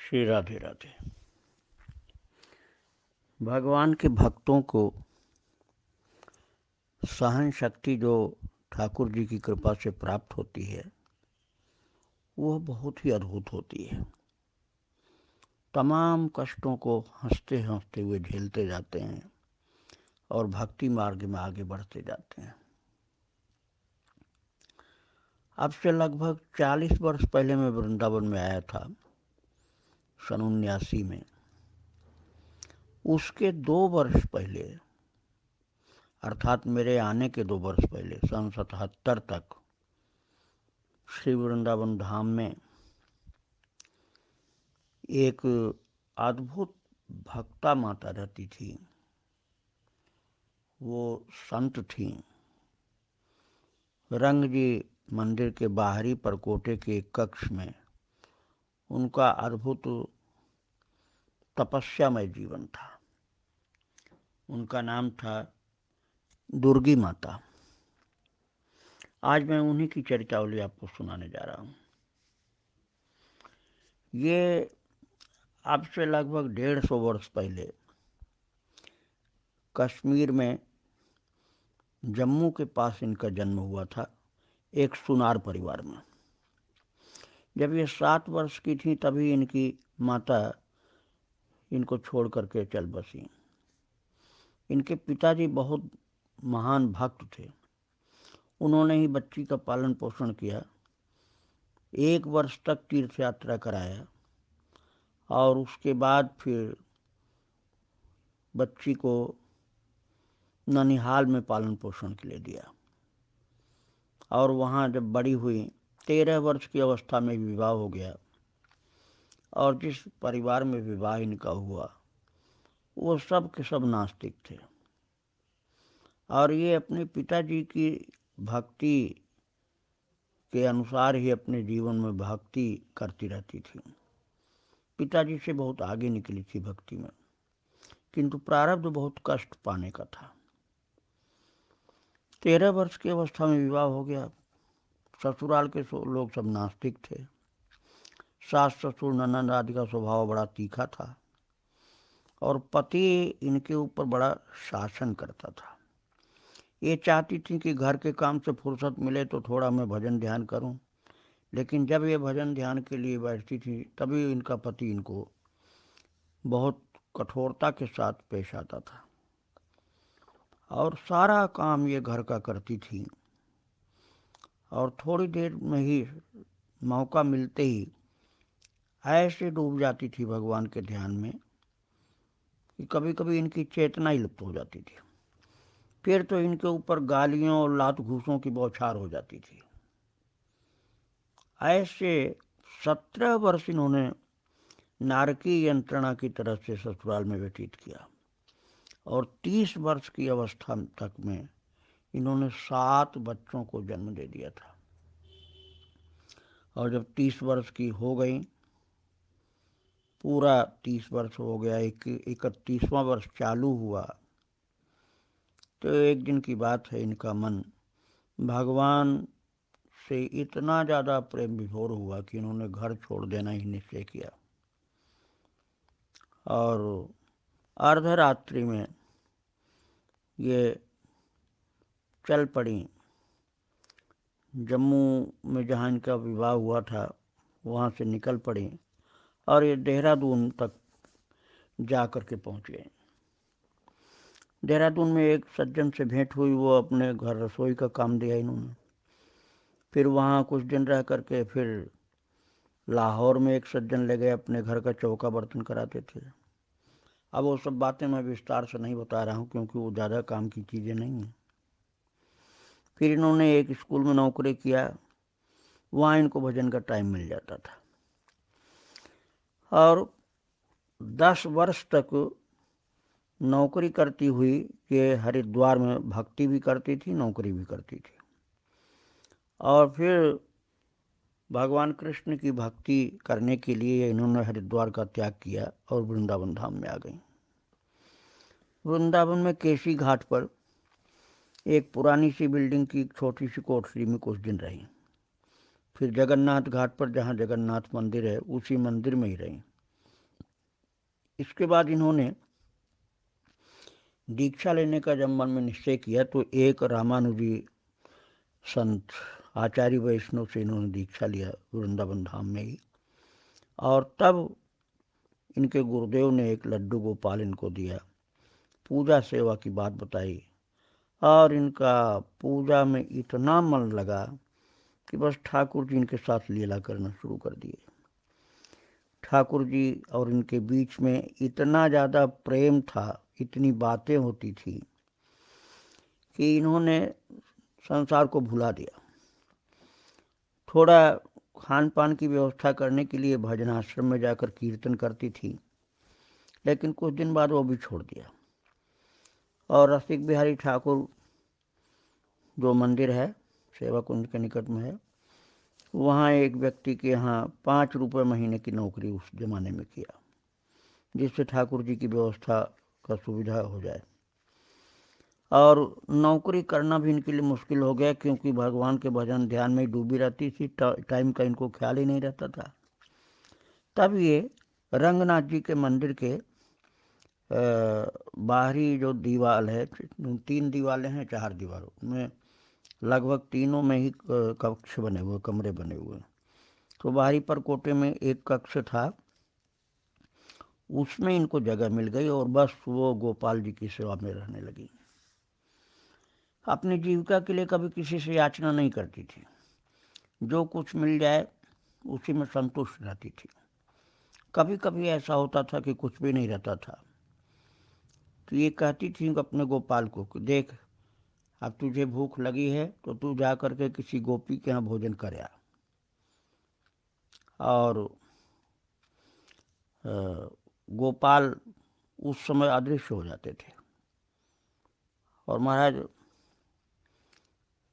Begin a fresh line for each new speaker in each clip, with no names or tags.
श्री राधे राधे। भगवान के भक्तों को सहन शक्ति जो ठाकुर जी की कृपा से प्राप्त होती है वह बहुत ही अद्भुत होती है। तमाम कष्टों को हंसते हंसते हुए झेलते जाते हैं और भक्ति मार्ग में आगे बढ़ते जाते हैं। अब से लगभग 40 वर्ष पहले मैं वृंदावन में आया था, सन 1989 में। उसके 2 वर्ष पहले, अर्थात मेरे आने के 2 वर्ष पहले, सन 77 तक श्री वृंदावन धाम में एक अद्भुत भक्ता माता रहती थी। वो संत थी। रंग जी मंदिर के बाहरी परकोटे के एक कक्ष में उनका अद्भुत तपस्यामय जीवन था। उनका नाम था दुर्गी माता। आज मैं उन्हीं की चरितावली आपको सुनाने जा रहा हूँ। ये अब से लगभग 150 वर्ष पहले कश्मीर में जम्मू के पास इनका जन्म हुआ था, एक सुनार परिवार में। जब ये 7 वर्ष की थी तभी इनकी माता इनको छोड़ करके चल बसी। इनके पिताजी बहुत महान भक्त थे। उन्होंने ही बच्ची का पालन पोषण किया, 1 वर्ष तक तीर्थ यात्रा कराया और उसके बाद फिर बच्ची को ननिहाल में पालन पोषण के लिए दिया। और वहाँ जब बड़ी हुई, 13 वर्ष की अवस्था में विवाह हो गया। और जिस परिवार में विवाह इनका हुआ वो सब के सब नास्तिक थे और ये अपने पिताजी की भक्ति के अनुसार ही अपने जीवन में भक्ति करती रहती थी। पिताजी से बहुत आगे निकली थी भक्ति में, किंतु प्रारब्ध बहुत कष्ट पाने का था। 13 वर्ष की अवस्था में विवाह हो गया। ससुराल के लोग सब नास्तिक थे। सास ससुर ननद आदि का स्वभाव बड़ा तीखा था और पति इनके ऊपर बड़ा शासन करता था। ये चाहती थी कि घर के काम से फुर्सत मिले तो थोड़ा मैं भजन ध्यान करूं, लेकिन जब ये भजन ध्यान के लिए बैठती थी तभी इनका पति इनको बहुत कठोरता के साथ पेश आता था और सारा काम ये घर का करती थी। और थोड़ी देर में ही, मौका मिलते ही ऐसे डूब जाती थी भगवान के ध्यान में कि कभी कभी इनकी चेतना ही लुप्त हो जाती थी। फिर तो इनके ऊपर गालियों और लात घूसों की बौछार हो जाती थी। ऐसे 17 वर्ष इन्होंने नारकी यंत्रणा की तरफ से ससुराल में व्यतीत किया और 30 वर्ष की अवस्था तक में इन्होंने 7 बच्चों को जन्म दे दिया था। और जब 30 वर्ष की हो गई, पूरा 30 वर्ष हो गया, 31वां वर्ष चालू हुआ, तो एक दिन की बात है, इनका मन भगवान से इतना ज़्यादा प्रेम विभोर हुआ कि इन्होंने घर छोड़ देना ही निश्चय किया। और अर्धरात्रि में ये चल पड़ी। जम्मू में जहाँ इनका विवाह हुआ था वहाँ से निकल पड़ी और ये देहरादून तक जा कर के पहुँच गए। देहरादून में एक सज्जन से भेंट हुई, वो अपने घर रसोई का काम दिया इन्होंने। फिर वहाँ कुछ दिन रह करके फिर लाहौर में एक सज्जन ले गए, अपने घर का चौका बर्तन कराते थे। अब वो सब बातें मैं विस्तार से नहीं बता रहा हूँ क्योंकि वो ज़्यादा काम की चीज़ें नहीं हैं। फिर इन्होंने एक स्कूल में नौकरी किया, वहाँ इनको भजन का टाइम मिल जाता था। और 10 वर्ष तक नौकरी करती हुई ये हरिद्वार में भक्ति भी करती थी, नौकरी भी करती थी। और फिर भगवान कृष्ण की भक्ति करने के लिए इन्होंने हरिद्वार का त्याग किया और वृंदावन धाम में आ गई। वृंदावन में केसी घाट पर एक पुरानी सी बिल्डिंग की छोटी सी कोठरी में कुछ दिन रही। फिर जगन्नाथ घाट पर, जहाँ जगन्नाथ मंदिर है, उसी मंदिर में ही रही। इसके बाद इन्होंने दीक्षा लेने का जब मन में निश्चय किया तो एक रामानुजी संत आचार्य वैष्णव से इन्होंने दीक्षा लिया वृंदावन धाम में ही। और तब इनके गुरुदेव ने एक लड्डू गोपाल इनको दिया, पूजा सेवा की बात बताई, और इनका पूजा में इतना मन लगा कि बस ठाकुर जी इनके साथ लीला करना शुरू कर दिए। ठाकुर जी और इनके बीच में इतना ज़्यादा प्रेम था, इतनी बातें होती थी कि इन्होंने संसार को भुला दिया। थोड़ा खान पान की व्यवस्था करने के लिए भजन आश्रम में जाकर कीर्तन करती थी, लेकिन कुछ दिन बाद वो भी छोड़ दिया। और रसिक बिहारी ठाकुर जो मंदिर है सेवा कुंज के निकट में है, वहाँ एक व्यक्ति के यहाँ 5 रुपये महीने की नौकरी उस जमाने में किया, जिससे ठाकुर जी की व्यवस्था का सुविधा हो जाए। और नौकरी करना भी इनके लिए मुश्किल हो गया, क्योंकि भगवान के भजन ध्यान में डूबी रहती थी, टाइम का इनको ख्याल ही नहीं रहता था। तब ये रंगनाथ जी के मंदिर के बाहरी जो दीवार है, 3 दीवारें हैं 4 दीवारों में, लगभग तीनों में ही कक्ष बने हुए, कमरे बने हुए। तो बाहरी परकोटे में एक कक्ष था, उसमें इनको जगह मिल गई और बस वो गोपाल जी की सेवा में रहने लगी। अपनी जीविका के लिए कभी किसी से याचना नहीं करती थी, जो कुछ मिल जाए उसी में संतुष्ट रहती थी। कभी कभी ऐसा होता था कि कुछ भी नहीं रहता था, तो ये कहती थी अपने गोपाल को कि देख, अब तुझे भूख लगी है तो तू जा करके किसी गोपी के यहाँ भोजन कर आ। और गोपाल उस समय अदृश्य हो जाते थे। और महाराज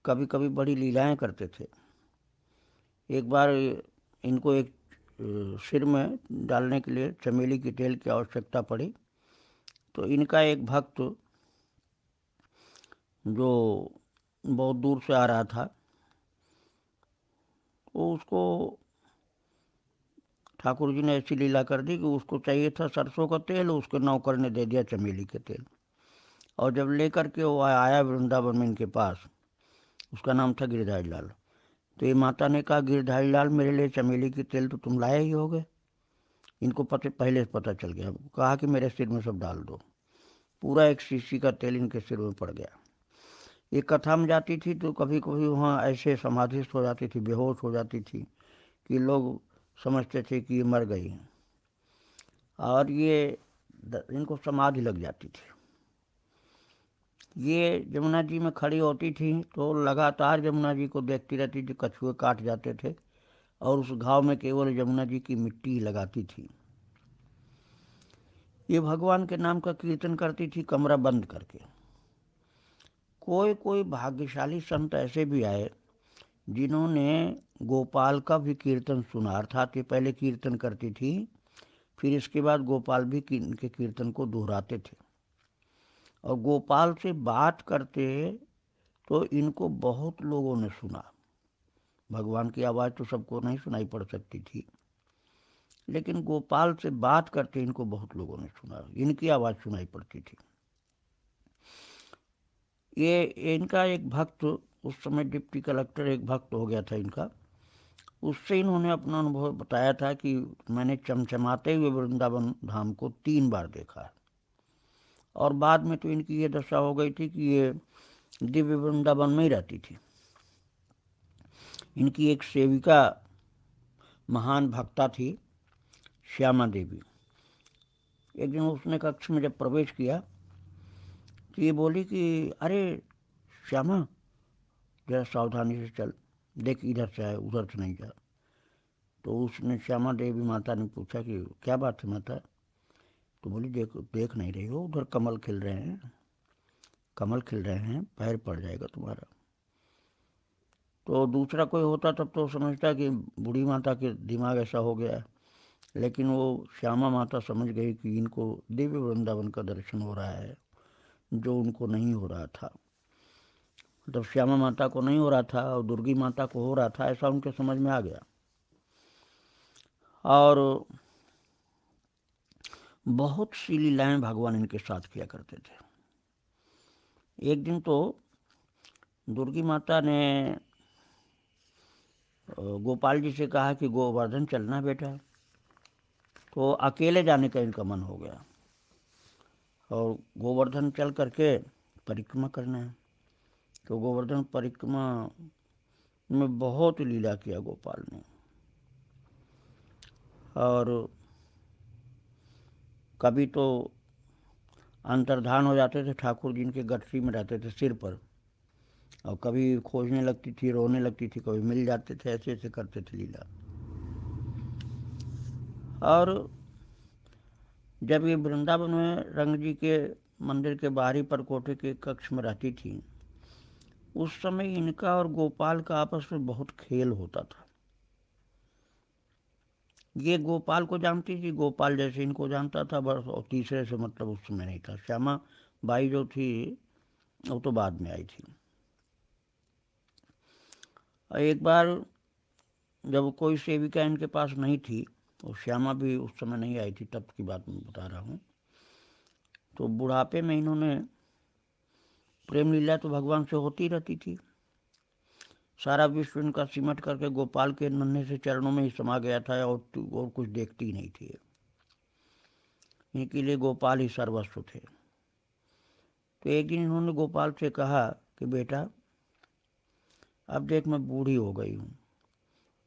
कभी कभी बड़ी लीलाएं करते थे। एक बार इनको एक सिर में डालने के लिए चमेली की तेल की आवश्यकता पड़ी, तो इनका एक भक्त जो बहुत दूर से आ रहा था, वो उसको ठाकुर जी ने ऐसी लीला कर दी कि उसको चाहिए था सरसों का तेल, उसके नौकर ने दे दिया चमेली के तेल। और जब लेकर के वो आया वृंदावन में इनके पास, उसका नाम था गिरधारी लाल, तो ये माता ने कहा, गिरधारी लाल मेरे लिए चमेली की तेल तो तुम लाए ही होगे। इनको पहले से पता चल गया। कहा कि मेरे सिर में सब डाल दो। पूरा एक शीशी का तेल इनके सिर में पड़ गया। ये कथा में जाती थी तो कभी कभी वहाँ ऐसे समाधिस्थ हो जाती थी, बेहोश हो जाती थी कि लोग समझते थे कि ये मर गई हैं, और ये इनको समाधि लग जाती थी। ये जमुना जी में खड़ी होती थी तो लगातार जमुना जी को देखती रहती थी। कछुए काट जाते थे और उस घाव में केवल जमुना जी की मिट्टी लगाती थी। ये भगवान के नाम का कीर्तन करती थी कमरा बंद करके। कोई कोई भाग्यशाली संत ऐसे भी आए जिन्होंने गोपाल का भी कीर्तन सुना, अर्थात ये पहले कीर्तन करती थी, फिर इसके बाद गोपाल भी इनके कीर्तन को दोहराते थे। और गोपाल से बात करते तो इनको बहुत लोगों ने सुना। भगवान की आवाज़ तो सबको नहीं सुनाई पड़ सकती थी, लेकिन गोपाल से बात करते इनको बहुत लोगों ने सुना, इनकी आवाज़ सुनाई पड़ती थी। ये इनका एक भक्त, उस समय डिप्टी कलेक्टर एक भक्त हो गया था इनका, उससे इन्होंने अपना अनुभव बताया था कि मैंने चमचमाते हुए वृंदावन धाम को 3 बार देखा है। और बाद में तो इनकी ये दशा हो गई थी कि ये दिव्य वृंदावन में ही रहती थी। इनकी एक सेविका महान भक्ता थी, श्यामा देवी। एक दिन उसने कक्ष में जब प्रवेश किया तो ये बोली कि अरे श्यामा, जरा सावधानी से चल, देख इधर से आए, उधर से नहीं जा। तो उसने श्यामा देवी माता ने पूछा कि क्या बात है माता? तो बोली देख नहीं रही हो, उधर कमल खिल रहे हैं, कमल खिल रहे हैं, पैर पड़ जाएगा तुम्हारा। तो दूसरा कोई होता तब तो समझता कि बूढ़ी माता के दिमाग ऐसा हो गया है, लेकिन वो श्यामा माता समझ गई कि इनको दिव्य वृंदावन का दर्शन हो रहा है जो उनको नहीं हो रहा था। मतलब श्यामा माता को नहीं हो रहा था और दुर्गी माता को हो रहा था, ऐसा उनके समझ में आ गया। और बहुत सी लीलाएं भगवान इनके साथ किया करते थे। एक दिन तो दुर्गी माता ने गोपाल जी से कहा कि गोवर्धन चलना बेटा, तो अकेले जाने का इनका मन हो गया और गोवर्धन चल करके परिक्रमा करना है। तो गोवर्धन परिक्रमा में बहुत लीला किया गोपाल ने, और कभी तो अंतर्धान हो जाते थे, ठाकुर जी इनके गठरी में रहते थे सिर पर, और कभी खोजने लगती थी, रोने लगती थी, कभी मिल जाते थे, ऐसे ऐसे करते थे लीला। और जब ये वृंदावन में रंग जी के मंदिर के बाहरी परकोटे के कक्ष में रहती थी, उस समय इनका और गोपाल का आपस में बहुत खेल होता था। ये गोपाल को जानती थी, गोपाल जैसे इनको जानता था बस, और तीसरे से मतलब उस समय नहीं था। श्यामा बाई जो थी वो तो बाद में आई थी। और एक बार जब कोई सेविका इनके पास नहीं थी, और श्यामा भी उस समय नहीं आई थी, तब की बात मैं बता रहा हूँ, तो बुढ़ापे में इन्होंने, प्रेम लीला तो भगवान से होती रहती थी, सारा विश्व इनका सिमट करके गोपाल के नन्हे से चरणों में ही समा गया था, और कुछ देखती ही नहीं थी। इनके लिए गोपाल ही सर्वस्व थे। तो एक दिन इन्होंने गोपाल से कहा कि बेटा, अब देख मैं बूढ़ी हो गई हूँ,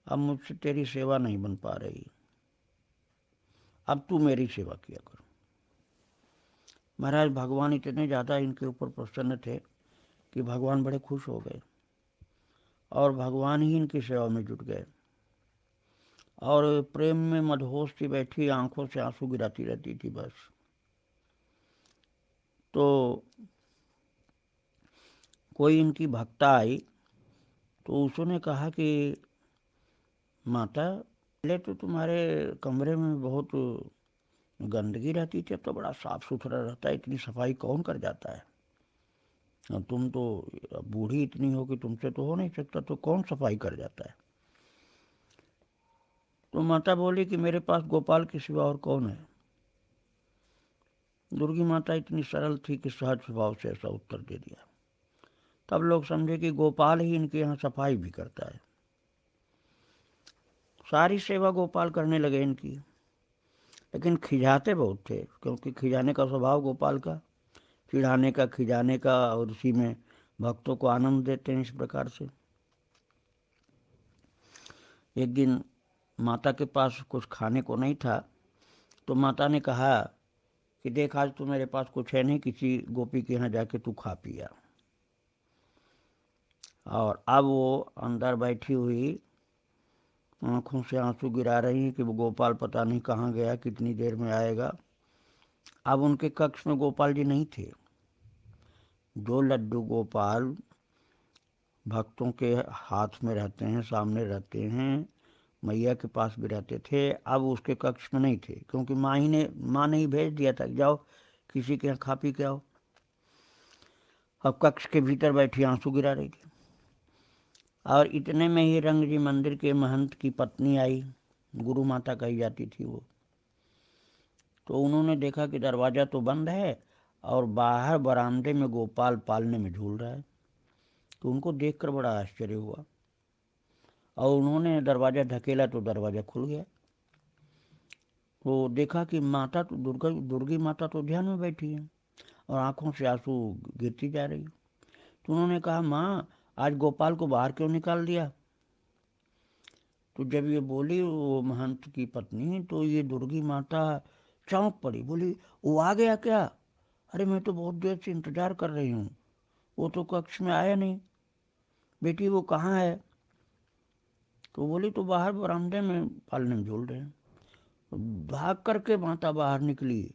अब मुझसे तेरी सेवा नहीं बन पा रही, अब तू मेरी सेवा किया कर। महाराज भगवान इतने ज़्यादा इनके ऊपर प्रसन्न थे कि भगवान बड़े खुश हो गए, और भगवान ही इनकी सेवा में जुट गए, और प्रेम में मदहोश सी बैठी, आंखों से आंसू गिराती रहती थी बस। तो कोई इनकी भक्ता आई, तो उसने कहा कि माता, पहले तो तुम्हारे कमरे में बहुत गंदगी रहती थी, अब तो बड़ा साफ सुथरा रहता है, इतनी सफाई कौन कर जाता है, और तुम तो बूढ़ी इतनी हो कि तुमसे तो हो नहीं सकता, तो कौन सफाई कर जाता है। तो माता बोली कि मेरे पास गोपाल के सिवा और कौन है। दुर्गी माता इतनी सरल थी कि सहज स्वभाव से ऐसा उत्तर दे दिया। तब लोग समझे कि गोपाल ही इनके यहाँ सफाई भी करता है। सारी सेवा गोपाल करने लगे इनकी, लेकिन खिजाते बहुत थे, क्योंकि खिजाने का स्वभाव गोपाल का, चिढ़ाने का, खिजाने का, और उसी में भक्तों को आनंद देते हैं इस प्रकार से। एक दिन माता के पास कुछ खाने को नहीं था, तो माता ने कहा कि देख, आज तो मेरे पास कुछ है नहीं, किसी गोपी के यहाँ जाके तू खा पिया। और अब वो अंदर बैठी हुई आंखों से आंसू गिरा रही है कि वो गोपाल पता नहीं कहाँ गया, कितनी देर में आएगा। अब उनके कक्ष में गोपाल जी नहीं थे। जो लड्डू गोपाल भक्तों के हाथ में रहते हैं, सामने रहते हैं, मैया के पास भी रहते थे, अब उसके कक्ष में नहीं थे, क्योंकि माँ ने ही भेज दिया था कि जाओ किसी के यहाँ खा पी के आओ। अब कक्ष के भीतर बैठी आंसू गिरा रही थी, और इतने में ही रंग जी मंदिर के महंत की पत्नी आई, गुरु माता कही जाती थी वो। तो उन्होंने देखा कि दरवाज़ा तो बंद है, और बाहर बरामदे में गोपाल पालने में झूल रहा है। तो उनको देखकर बड़ा आश्चर्य हुआ, और उन्होंने दरवाज़ा ढकेला तो दरवाज़ा खुल गया। तो देखा कि माता तो दुर्गी माता तो ध्यान में बैठी है, और आंखों से आंसू गिरती जा रही। तो उन्होंने कहा, माँ, आज गोपाल को बाहर क्यों निकाल दिया। तो जब ये बोली वो महंत की पत्नी, तो ये दुर्गी माता चौंक पड़ी, बोली वो आ गया क्या। अरे मैं तो बहुत देर से इंतजार कर रही हूँ, वो तो कक्ष में आया नहीं, बेटी वो कहाँ है। तो बोली तो बाहर बरामदे में पालने में झूल रहे हैं। भाग करके माता बाहर निकली,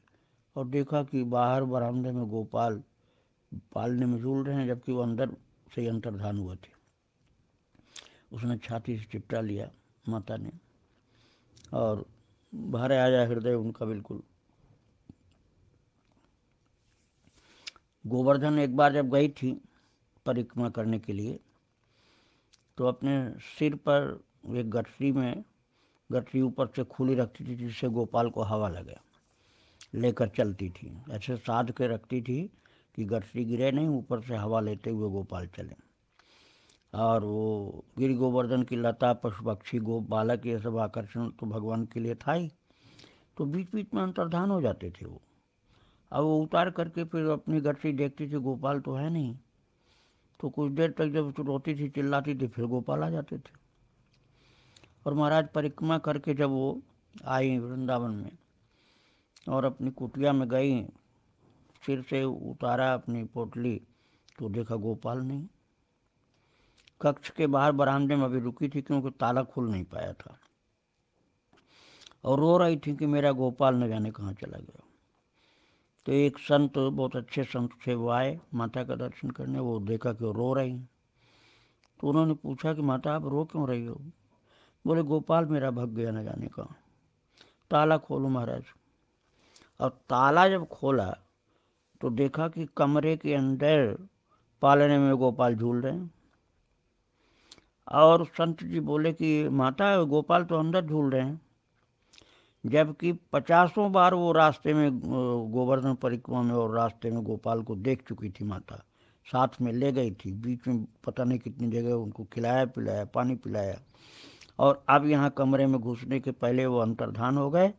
और देखा कि बाहर बरामदे में गोपाल पालने में झूल रहे हैं, जबकि वो अंदर से अंतर्धान हुए थे। उसने छाती से चिपटा लिया माता ने, और भरे आया हृदय उनका बिल्कुल। गोवर्धन एक बार जब गई थी परिक्रमा करने के लिए, तो अपने सिर पर एक गठरी ऊपर से खुली रखती थी, जिससे गोपाल को हवा लगे। लेकर चलती थी, ऐसे साध के रखती थी कि गठरी गिरे नहीं, ऊपर से हवा लेते हुए गोपाल चले। और वो गिर गोवर्धन की लता, पशु पक्षी, गोप बालक, ये सब आकर्षण तो भगवान के लिए था ही, तो बीच बीच में अंतर्धान हो जाते थे वो। अब वो उतार करके फिर अपनी गठरी देखती थी, गोपाल तो है नहीं, तो कुछ देर तक जब रोती थी, चिल्लाती थी, फिर गोपाल आ जाते थे। और महाराज परिक्रमा करके जब वो आई वृंदावन में और अपनी कुटिया में गई, सिर से उतारा अपनी पोटली, तो देखा गोपाल नहीं। कक्ष के बाहर बरामदे में अभी रुकी थी, क्योंकि ताला खुल नहीं पाया था, और रो रही थी कि मेरा गोपाल न जाने कहाँ चला गया। तो एक संत, बहुत अच्छे संत थे, वो आए माता का दर्शन करने। वो देखा कि वो रो रही, तो उन्होंने पूछा कि माता आप रो क्यों रही हो? बोले गोपाल मेरा भग गया न जाने कहाँ। ताला खोलो महाराज। और ताला जब खोला तो देखा कि कमरे के अंदर पालने में गोपाल झूल रहे हैं। और संत जी बोले कि माता गोपाल तो अंदर झूल रहे हैं, जबकि 50 बार वो रास्ते में गोवर्धन परिक्रमा में और रास्ते में गोपाल को देख चुकी थी माता, साथ में ले गई थी, बीच में पता नहीं कितनी जगह उनको खिलाया पिलाया, पानी पिलाया। और अब यहाँ कमरे में घुसने के पहले वो अंतर्धान हो गए,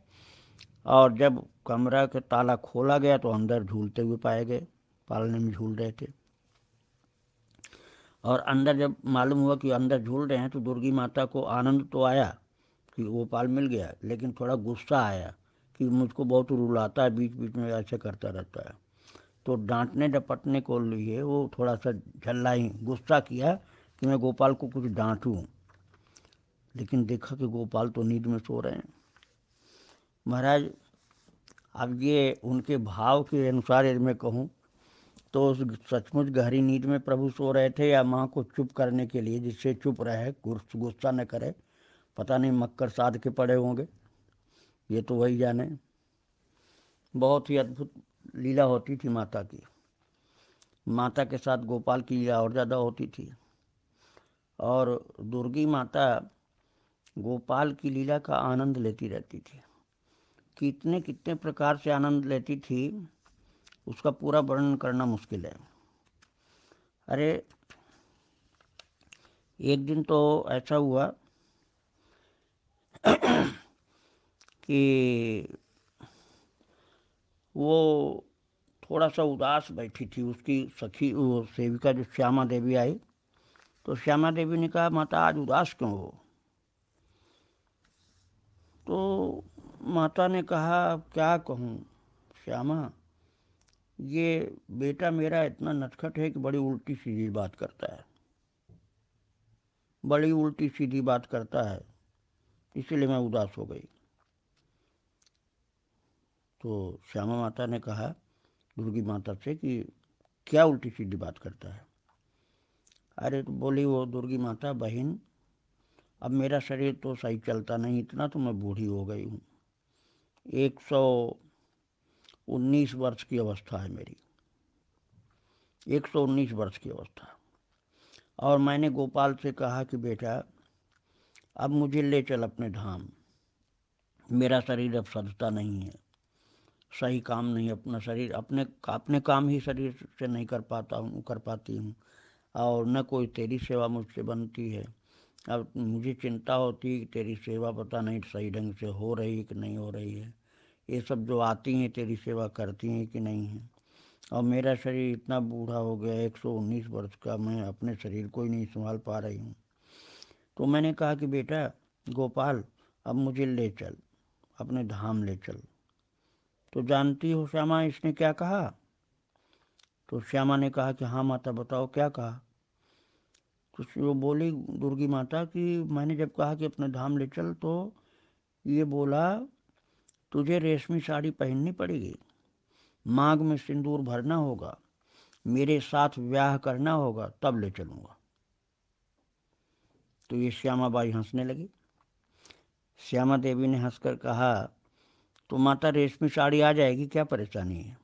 और जब कमरा का ताला खोला गया तो अंदर झूलते हुए पाए गए, पालने में झूल रहे थे। और अंदर जब मालूम हुआ कि अंदर झूल रहे हैं, तो दुर्गी माता को आनंद तो आया कि गोपाल मिल गया, लेकिन थोड़ा गुस्सा आया कि मुझको बहुत रुलाता है, बीच बीच में ऐसे करता रहता है। तो डांटने डपटने को लिए वो थोड़ा सा झल्लाई, गुस्सा किया कि मैं गोपाल को कुछ डांटूं, लेकिन देखा कि गोपाल तो नींद में सो रहे हैं। महाराज अब ये उनके भाव के अनुसार यदि मैं कहूँ तो सचमुच गहरी नींद में प्रभु सो रहे थे, या माँ को चुप करने के लिए, जिससे चुप रहे, गुस्सा न करे, पता नहीं मक्कर साध के पड़े होंगे, ये तो वही जाने। बहुत ही अद्भुत लीला होती थी माता की। माता के साथ गोपाल की लीला और ज़्यादा होती थी। और दुर्गी माता गोपाल की लीला का आनंद लेती रहती थी, कितने कितने प्रकार से आनंद लेती थी, उसका पूरा वर्णन करना मुश्किल है। अरे एक दिन तो ऐसा हुआ कि वो थोड़ा सा उदास बैठी थी। उसकी सखी, वो सेविका जो श्यामा देवी आई, तो श्यामा देवी ने कहा माता आज उदास क्यों हो? तो माता ने कहा क्या कहूँ श्यामा, ये बेटा मेरा इतना नटखट है कि बड़ी उल्टी सीधी बात करता है, बड़ी उल्टी सीधी बात करता है, इसीलिए मैं उदास हो गई। तो श्यामा माता ने कहा दुर्गी माता से कि क्या उल्टी सीधी बात करता है? अरे तो बोली वो दुर्गी माता, बहन अब मेरा शरीर तो सही चलता नहीं, इतना तो मैं बूढ़ी हो गई हूँ, 119 वर्ष की अवस्था है मेरी, 119 वर्ष की अवस्था। और मैंने गोपाल से कहा कि बेटा अब मुझे ले चल अपने धाम, मेरा शरीर अब सधता नहीं है, सही काम नहीं, अपना शरीर अपने अपने काम ही शरीर से नहीं कर पाती हूँ, और न कोई तेरी सेवा मुझसे बनती है। अब मुझे चिंता होती है कि तेरी सेवा पता नहीं सही ढंग से हो रही है कि नहीं हो रही है, ये सब जो आती हैं तेरी सेवा करती हैं कि नहीं है। और मेरा शरीर इतना बूढ़ा हो गया, 119 वर्ष का, मैं अपने शरीर को ही नहीं संभाल पा रही हूँ। तो मैंने कहा कि बेटा गोपाल अब मुझे ले चल, अपने धाम ले चल। तो जानती हो श्यामा इसने क्या कहा? तो श्यामा ने कहा कि हाँ माता बताओ क्या कहा? तो वो बोली दुर्गी माता कि मैंने जब कहा कि अपने धाम ले चल, तो ये बोला तुझे रेशमी साड़ी पहननी पड़ेगी, मांग में सिंदूर भरना होगा, मेरे साथ ब्याह करना होगा, तब ले चलूंगा। तो ये श्यामा बाई हंसने लगी। श्यामा देवी ने हंसकर कहा तो माता रेशमी साड़ी आ जाएगी, क्या परेशानी है?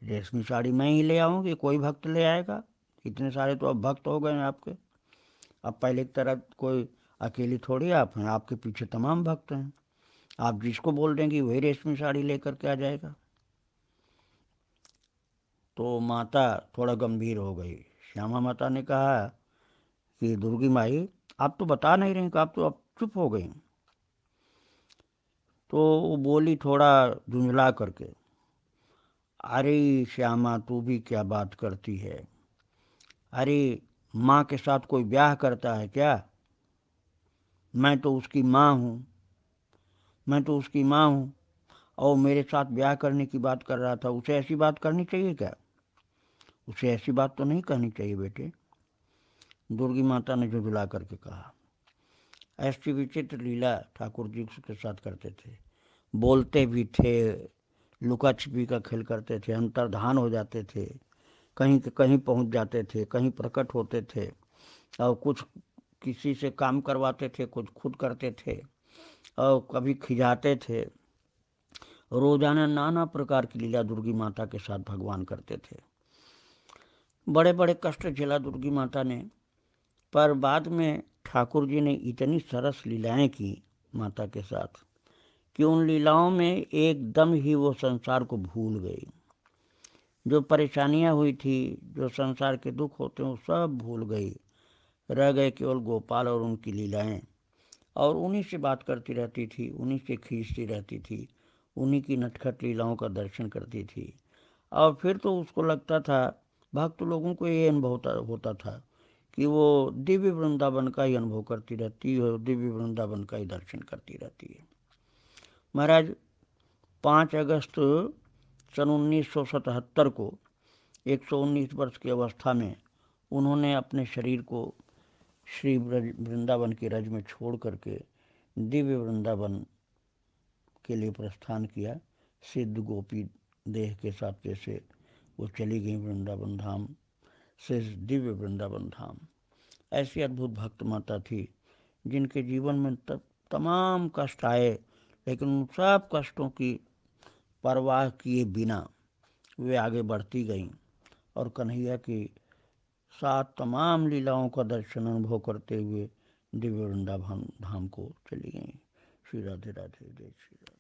रेशमी साड़ी मैं ही ले आऊंगी, कोई भक्त ले आएगा? इतने सारे तो अब भक्त हो गए हैं आपके, अब पहले की तरह कोई अकेली थोड़ी आप हैं, आपके पीछे तमाम भक्त हैं। आप जिसको बोल देंगी वही रेशमी साड़ी लेकर के आ जाएगा। तो माता थोड़ा गंभीर हो गई। श्यामा माता ने कहा कि दुर्गी माई, आप तो बता नहीं रही, कि आप तो अब चुप हो गई। तो वो बोली थोड़ा झुंझला करके, अरे श्यामा, तू भी क्या बात करती है? अरे माँ के साथ कोई ब्याह करता है क्या? मैं तो उसकी माँ हूँ, मैं तो उसकी माँ हूँ, और मेरे साथ ब्याह करने की बात कर रहा था। उसे ऐसी बात करनी चाहिए क्या? उसे ऐसी बात तो नहीं कहनी चाहिए बेटे। दुर्गी माता ने झुंझला करके कहा। ऐसी विचित्र लीला ठाकुर जी उसके साथ करते थे। बोलते भी थे, लुका छिपी का खेल करते थे, अंतर्धान हो जाते थे, कहीं के कहीं पहुंच जाते थे, कहीं प्रकट होते थे, और कुछ किसी से काम करवाते थे, कुछ खुद करते थे, और कभी खिजाते थे। रोजाना नाना प्रकार की लीला दुर्गी माता के साथ भगवान करते थे। बड़े बड़े कष्ट झेला दुर्गी माता ने, पर बाद में ठाकुर जी ने इतनी सरस लीलाएं की माता के साथ कि उन लीलाओं में एकदम ही वो संसार को भूल गई। जो परेशानियां हुई थी, जो संसार के दुख होते हैं, वो सब भूल गई। रह गए केवल गोपाल और उनकी लीलाएं, और उन्हीं से बात करती रहती थी, उन्हीं से खींचती रहती थी, उन्हीं की नटखट लीलाओं का दर्शन करती थी। और फिर तो उसको लगता था, भक्त लोगों को ये अनुभव होता था कि वो दिव्य वृंदावन का ही अनुभव करती रहती है, दिव्य वृंदावन का ही दर्शन करती रहती है। महाराज 5 अगस्त सन 1977 को 119 वर्ष की अवस्था में उन्होंने अपने शरीर को श्री वृंदावन की रज में छोड़ करके दिव्य वृंदावन के लिए प्रस्थान किया। सिद्ध गोपी देह के साथ जैसे वो चली गई वृंदावन धाम से दिव्य वृंदावन धाम। ऐसी अद्भुत भक्त माता थी जिनके जीवन में तमाम कष्ट आए, लेकिन उन सब कष्टों की परवाह किए बिना वे आगे बढ़ती गईं और कन्हैया की साथ तमाम लीलाओं का दर्शन अनुभव करते हुए दिव्य वृंदावन धाम को चली गईं। श्री राधे राधे, जय श्री राधे।